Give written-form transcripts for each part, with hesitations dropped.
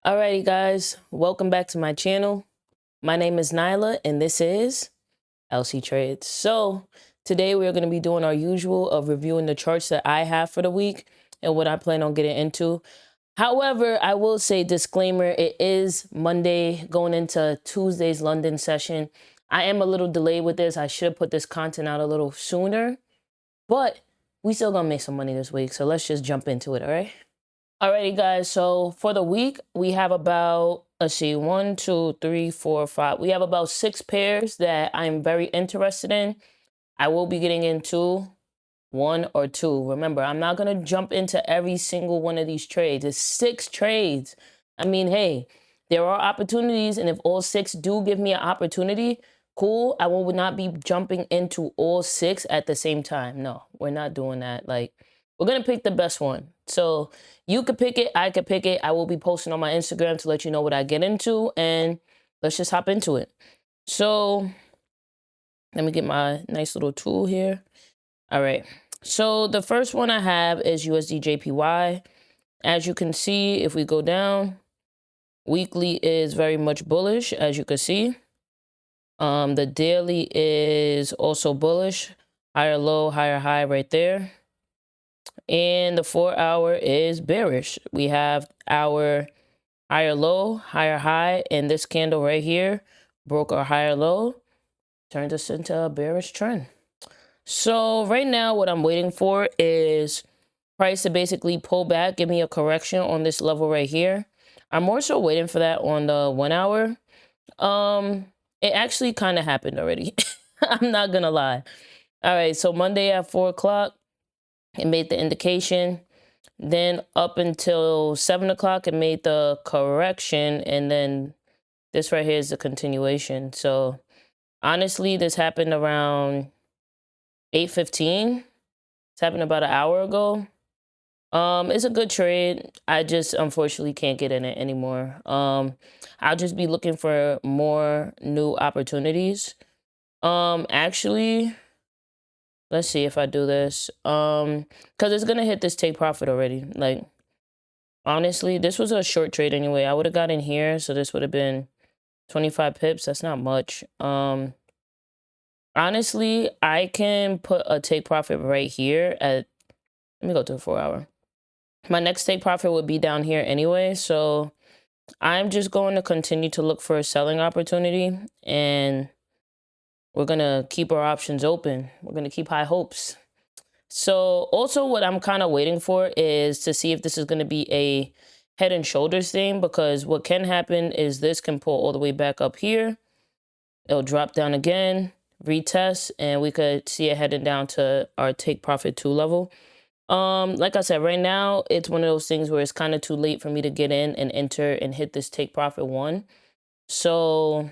Alrighty guys, welcome back to my channel. My name is Nyla and this is LCTrades. So today we're going to be doing our usual of reviewing the charts that I have for the week and what I plan on getting into. However, I will say disclaimer, it is Monday going into Tuesday's London session. I am a little delayed with this. I should put this content out a little sooner, but we still gonna make some money this week. So let's just jump into it, all right? Alrighty, guys. So for the week, we have about, let's see, 1, 2, 3, 4, 5. We have about 6 pairs that I'm very interested in. I will be getting into 1 or 2. Remember, I'm not going to jump into every single one of these trades. It's 6 trades. I mean, hey, there are opportunities, and if all 6 do give me an opportunity, cool. I will not be jumping into all 6 at the same time. No, we're not doing that. Like, we're going to pick the best one. So you could pick it. I could pick it. I will be posting on my Instagram to let you know what I get into. And let's just hop into it. So let me get my nice little tool here. All right. So the first one I have is USDJPY. As you can see, if we go down, weekly is very much bullish, as you can see. The daily is also bullish. Higher low, higher high right there. And the 4-hour is bearish. We have our higher low, higher high, and this candle right here broke our higher low, turned us into a bearish trend. So right now what I'm waiting for is price to basically pull back, give me a correction on this level right here. I'm more so waiting for that on the 1 hour. It actually kind of happened already. I'm not gonna lie. All right, so Monday at 4 o'clock, it made the indication. Then up until 7 o'clock, it made the correction. And then this right here is the continuation. So honestly, this happened around 8:15. It's happened about an hour ago. It's a good trade. I just unfortunately can't get in it anymore. I'll just be looking for more new opportunities. Actually, let's see if I do this. Because it's gonna hit this take profit already. Like, honestly, this was a short trade anyway. I would have got in here, so this would have been 25 pips. That's not much. Honestly, I can put a take profit right here at, let me go to the 4-hour. My next take profit would be down here anyway, so I'm just going to continue to look for a selling opportunity, and we're going to keep our options open. We're going to keep high hopes. So also what I'm kind of waiting for is to see if this is going to be a head and shoulders thing, because what can happen is this can pull all the way back up here. It'll drop down again, retest, and we could see it heading down to our take profit 2 level. Like I said, right now, it's one of those things where it's kind of too late for me to get in and enter and hit this take profit 1. So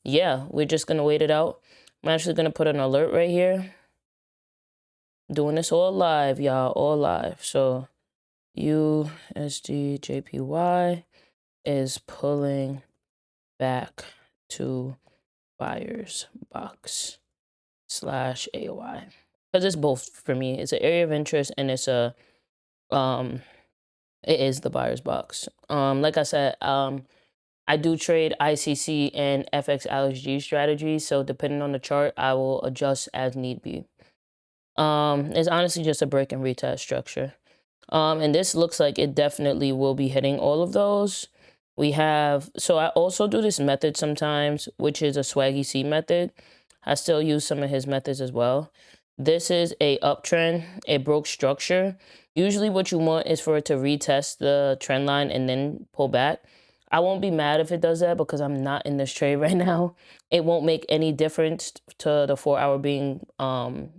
yeah, we're just going to wait it out. I'm actually going to put an alert right here. Doing this all live, y'all, all live. So USDJPY is pulling back to buyer's box / AOI. Because it's both for me. It's an area of interest, and it's a it is the buyer's box. Like I said, I do trade ICC and FX LSG strategies, so depending on the chart, I will adjust as need be. It's honestly just a break and retest structure. And this looks like it definitely will be hitting all of those. We have, so I also do this method sometimes, which is a Swaggy C method. I still use some of his methods as well. This is a uptrend, a broke structure. Usually what you want is for it to retest the trend line and then pull back. I won't be mad if it does that because I'm not in this trade right now. It won't make any difference to the 4-hour being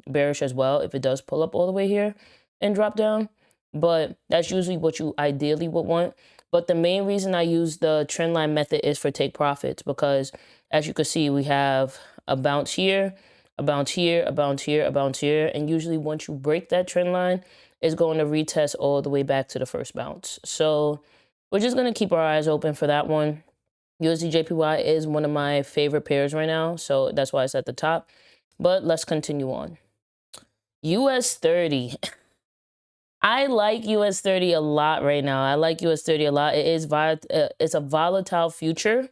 bearish as well if it does pull up all the way here and drop down. But that's usually what you ideally would want. But the main reason I use the trend line method is for take profits, because as you can see, we have a bounce here, a bounce here, a bounce here, a bounce here. And usually once you break that trend line, it's going to retest all the way back to the first bounce. So we're just going to keep our eyes open for that one. USDJPY is one of my favorite pairs right now, so that's why it's at the top. But let's continue on. US 30. I like US30 a lot right now. I like US30 a lot. It's a volatile future,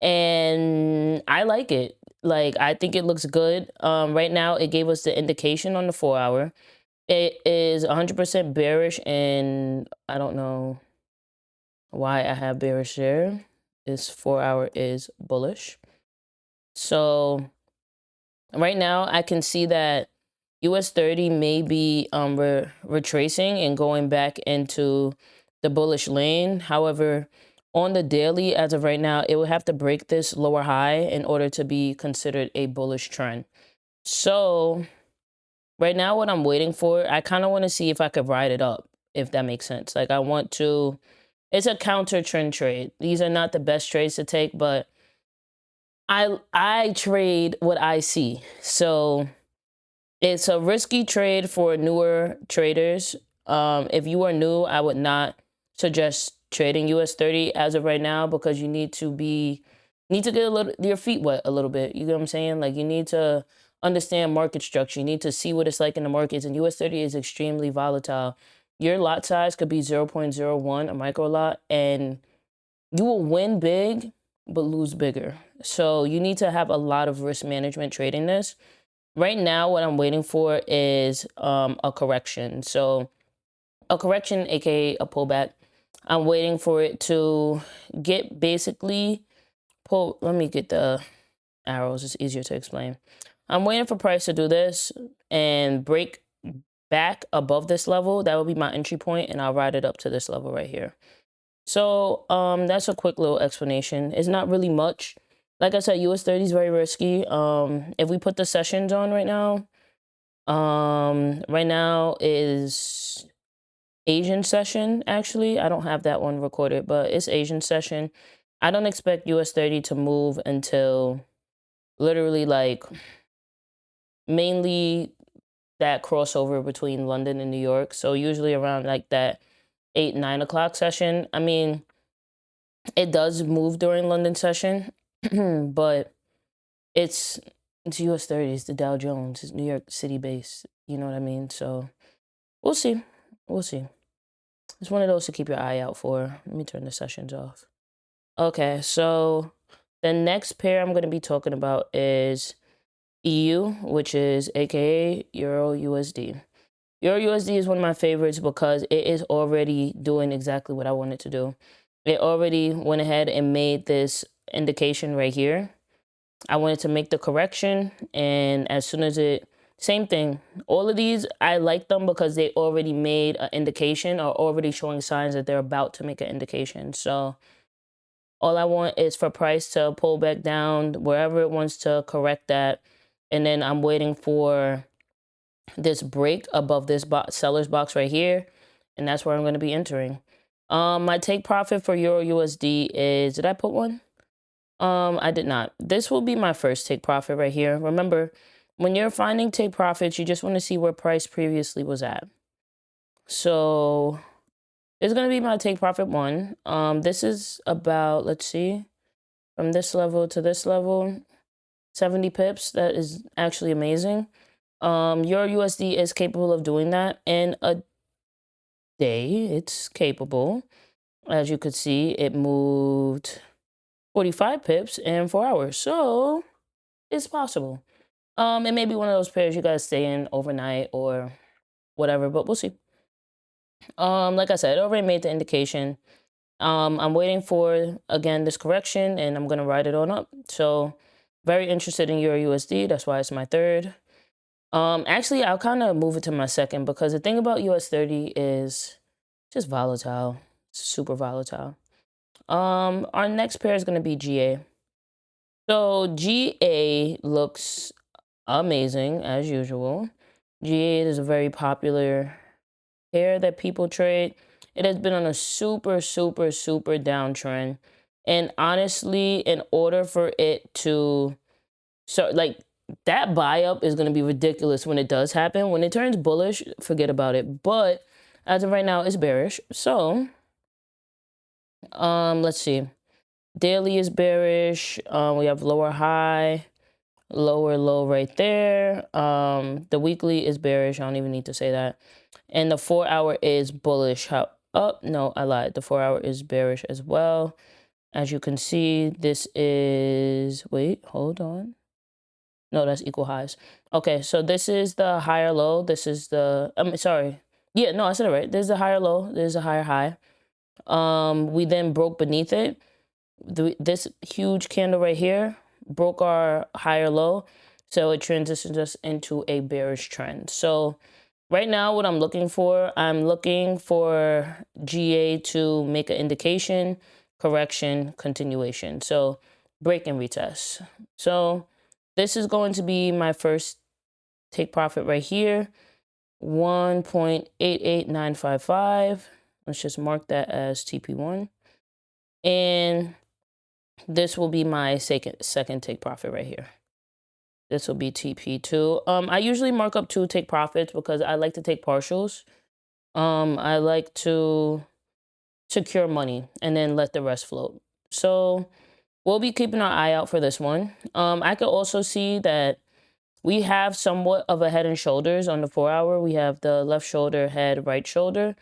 and I like it. Like, I think it looks good. Right now it gave us the indication on the 4-hour. It is 100% bearish, and I don't know why I have bearish there. This 4-hour is bullish. So right now I can see that US30 may be retracing and going back into the bullish lane. However, on the daily, as of right now, it would have to break this lower high in order to be considered a bullish trend. So right now, what I'm waiting for, I kind of want to see if I could ride it up, if that makes sense. Like, I want to, it's a counter trend trade. These are not the best trades to take, but I trade what I see. So it's a risky trade for newer traders. If you are new, I would not suggest trading US30 as of right now, because you need to get your feet wet a little bit. You get what I'm saying? Like, you need to understand market structure. You need to see what it's like in the markets, and US30 is extremely volatile. Your lot size could be 0.01, a micro lot, and you will win big but lose bigger. So you need to have a lot of risk management trading this. Right now, what I'm waiting for is a correction. So a correction, aka a pullback. I'm waiting for it to get basically pull. Let me get the arrows. It's easier to explain. I'm waiting for price to do this and break back above this level. That will be my entry point, and I'll ride it up to this level right here. So that's a quick little explanation. It's not really much. Like I said, US30 is very risky. If we put the sessions on right now is Asian session. Actually, I don't have that one recorded, but it's Asian session. I don't expect US30 to move until literally, like, mainly that crossover between London and New York. So usually around like that 8-9 o'clock session. I mean, it does move during London session, but it's US30, it's the Dow Jones, it's New York City based. You know what I mean? So we'll see. We'll see. It's one of those to keep your eye out for. Let me turn the sessions off. Okay, so the next pair I'm going to be talking about is EU, which is aka Euro USD. Euro USD is one of my favorites because it is already doing exactly what I want it to do. It already went ahead and made this indication right here. I wanted to make the correction, and as soon as same thing. All of these, I like them because they already made an indication or already showing signs that they're about to make an indication. So all I want is for price to pull back down wherever it wants to correct that. And then I'm waiting for this break above this seller's box right here. And that's where I'm going to be entering. My take profit for Euro USD is, did I put one? I did not. This will be my first take profit right here. Remember, when you're finding take profits, you just want to see where price previously was at. So it's going to be my take profit one. This is about, let's see, from this level to this level, 70 pips. That is actually amazing. Your USD is capable of doing that in a day. It's capable. As you could see, it moved 45 pips in 4 hours. So it's possible. It may be one of those pairs you guys stay in overnight or whatever, but we'll see. Like I said, I already made the indication. I'm waiting for, again, this correction, and I'm going to ride it on up. So very interested in Euro USD. That's why it's my third. Actually, I'll kind of move it to my second, because the thing about US30 is just volatile. Super volatile. Our next pair is going to be GA. So GA looks amazing as usual. GA is a very popular pair that people trade. It has been on a super downtrend, and honestly, in order for it to like, that buy up is going to be ridiculous when it does happen. When it turns bullish, forget about it. But as of right now, it's bearish. So let's see. Daily is bearish. We have lower high. lower low right there. The weekly is bearish. I don't even need to say that. And the 4 hour is bullish. How up? No, I lied. The 4 hour is bearish as well. As you can see, this is, wait, hold on. No, that's equal highs. Okay, so this is the higher low. This is the, sorry. Yeah, no, I said it right. There's a higher low. There's a higher high. We then broke beneath it. This huge candle right here broke our higher low. So it transitions us into a bearish trend. So right now, what I'm looking for GA to make an indication, correction, continuation. So break and retest. So this is going to be my first take profit right here, 1.88955. Let's just mark that as TP1. And this will be my second take profit right here. This will be TP2. I usually mark up 2 take profits because I like to take partials. I like to secure money and then let the rest float. So we'll be keeping our eye out for this one. I could also see that we have somewhat of a head and shoulders on the 4 hour. We have the left shoulder, head, right shoulder.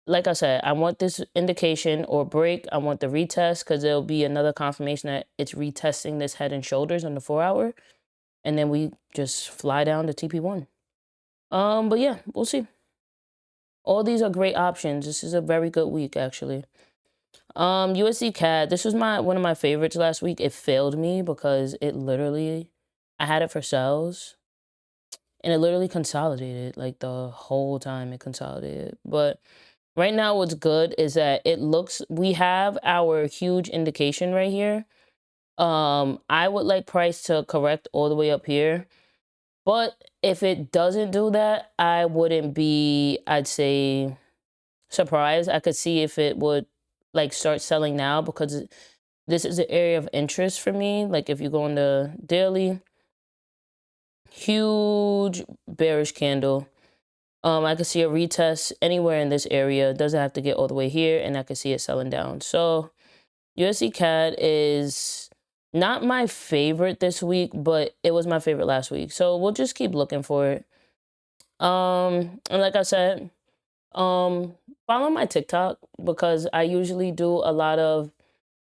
Like I said, I want this indication or break. I want the retest because there'll be another confirmation that it's retesting this head and shoulders on the 4 hour. And then we just fly down to TP1. But yeah, we'll see. All these are great options. This is a very good week, actually. USDCAD, this was one of my favorites last week. It failed me because it literally, I had it for sales and it literally consolidated like the whole time it consolidated. But right now what's good is that we have our huge indication right here. I would like price to correct all the way up here. But if it doesn't do that, I wouldn't be, I'd say, surprised. I could see if it would like start selling now because this is an area of interest for me. Like if you go on the daily, huge bearish candle. I could see a retest anywhere in this area. It doesn't have to get all the way here, and I could see it selling down. So USDCAD is not my favorite this week, but it was my favorite last week. So we'll just keep looking for it. And like I said, follow my TikTok because I usually do a lot of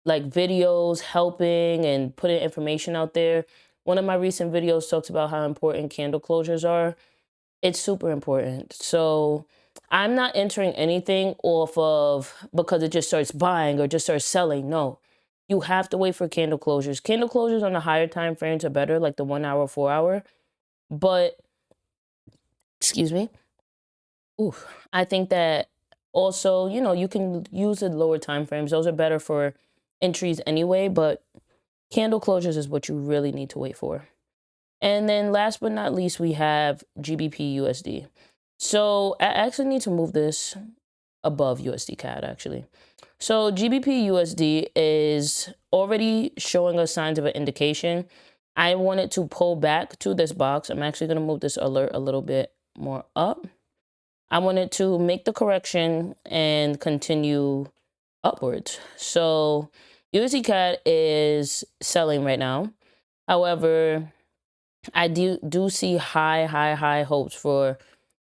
like videos helping and putting information out there. One of my recent videos talks about how important candle closures are. It's super important. So I'm not entering anything off of because it just starts buying or just starts selling. No, you have to wait for candle closures. Candle closures on the higher time frames are better, like the 1 hour, 4 hour. But, excuse me. Ooh, I think that also, you know, you can use the lower time frames. Those are better for entries anyway, but candle closures is what you really need to wait for. And then last but not least, we have GBPUSD. So I actually need to move this above USDCAD actually. So GBPUSD is already showing us signs of an indication. I want it to pull back to this box. I'm actually going to move this alert a little bit more up. I want it to make the correction and continue upwards. So USDCAD is selling right now. However, I do see high hopes for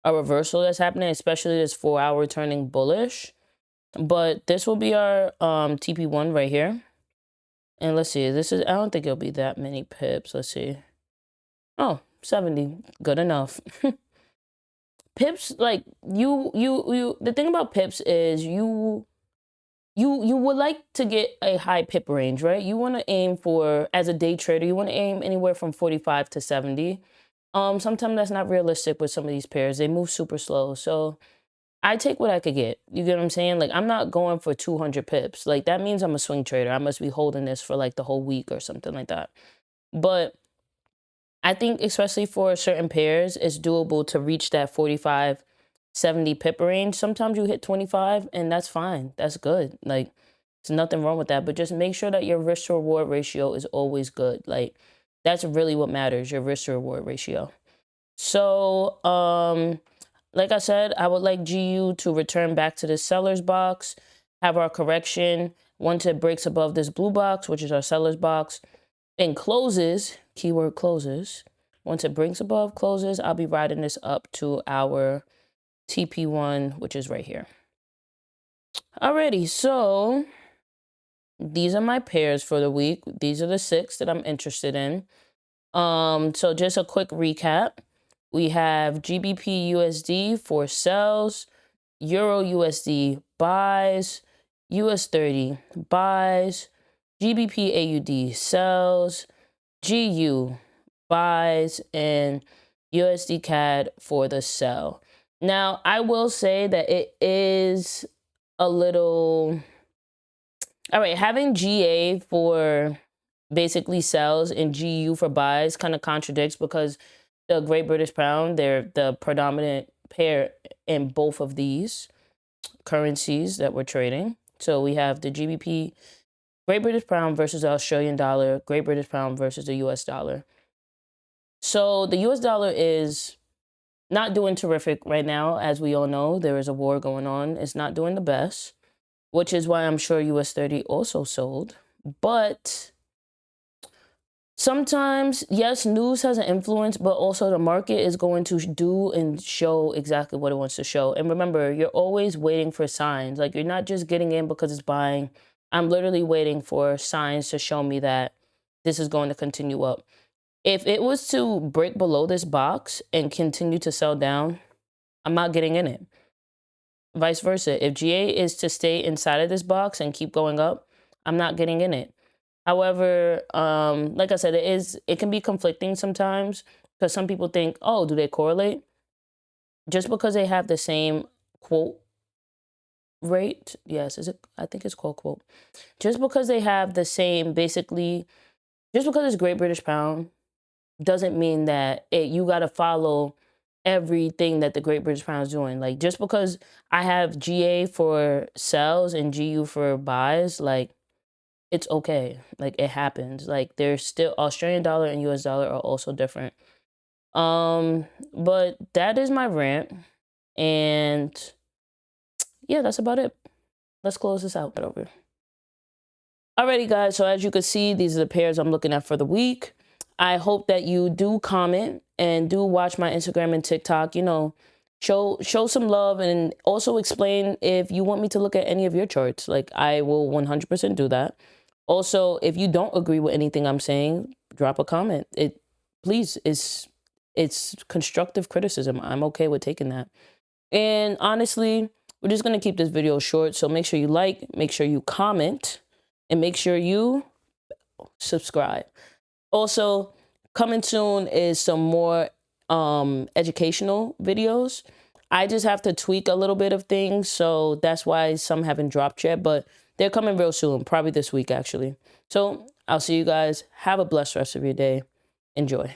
a reversal that's happening, especially this 4 hour turning bullish. But this will be our TP1 right here. And let's see, I don't think it'll be that many pips. Let's see. Oh, 70, good enough. Pips, like the thing about pips is you would like to get a high pip range, right? You want to aim for, as a day trader, you want to aim anywhere from 45 to 70. Sometimes that's not realistic with some of these pairs. They move super slow. So I take what I could get. You get what I'm saying? Like, I'm not going for 200 pips. Like, that means I'm a swing trader. I must be holding this for like the whole week or something like that. But I think especially for certain pairs, it's doable to reach that 45, 70 pip range. Sometimes you hit 25 and that's fine. That's good. Like, there's nothing wrong with that. But just make sure that your risk to reward ratio is always good. Like, that's really what matters, your risk to reward ratio. So, like I said, I would like GU to return back to the seller's box, have our correction. Once it breaks above this blue box, which is our seller's box, and closes, keyword closes. Once it breaks above closes, I'll be riding this up to our TP1, which is right here. Alrighty, so these are my pairs for the week. These are the 6 that I'm interested in. So just a quick recap. We have GBPUSD for sells, EURUSD buys, US30 buys, GBPAUD sells, GU buys, and USDCAD for the sell. Now, I will say that it is a little... All right, having GA for basically sells and GU for buys kind of contradicts, because the Great British Pound, they're the predominant pair in both of these currencies that we're trading. So we have the GBP, Great British Pound versus the Australian dollar, Great British Pound versus the US dollar. So the US dollar is not doing terrific right now. As we all know, there is a war going on. It's not doing the best, which is why I'm sure US30 also sold. But sometimes, yes, news has an influence, but also the market is going to do and show exactly what it wants to show. And remember, you're always waiting for signs. Like, you're not just getting in because it's buying. I'm literally waiting for signs to show me that this is going to continue up. If it was to break below this box and continue to sell down, I'm not getting in it. Vice versa. If GA is to stay inside of this box and keep going up, I'm not getting in it. However, like I said, it can be conflicting sometimes, because some people think, oh, do they correlate? Just because they have the same quote rate, yes, I think it's called quote. Just because they have the same, basically, just because it's Great British Pound doesn't mean that you got to follow everything that the Great British Pound is doing. Like, just because I have GA for sells and GU for buys, like, it's okay. Like, it happens. Like, there's still Australian dollar and US dollar are also different. But that is my rant. And yeah, that's about it. Let's close this out. Over. Alrighty, guys. So as you can see, these are the pairs I'm looking at for the week. I hope that you do comment and do watch my Instagram and TikTok. You know, show some love, and also explain if you want me to look at any of your charts. Like, I will 100% do that. Also, if you don't agree with anything I'm saying, drop a comment. Please, it's constructive criticism. I'm okay with taking that. And honestly, we're just going to keep this video short. So make sure you like, make sure you comment, and make sure you subscribe. Also, coming soon is some more educational videos. I just have to tweak a little bit of things, so that's why some haven't dropped yet, but they're coming real soon, probably this week, actually. So I'll see you guys. Have a blessed rest of your day. Enjoy.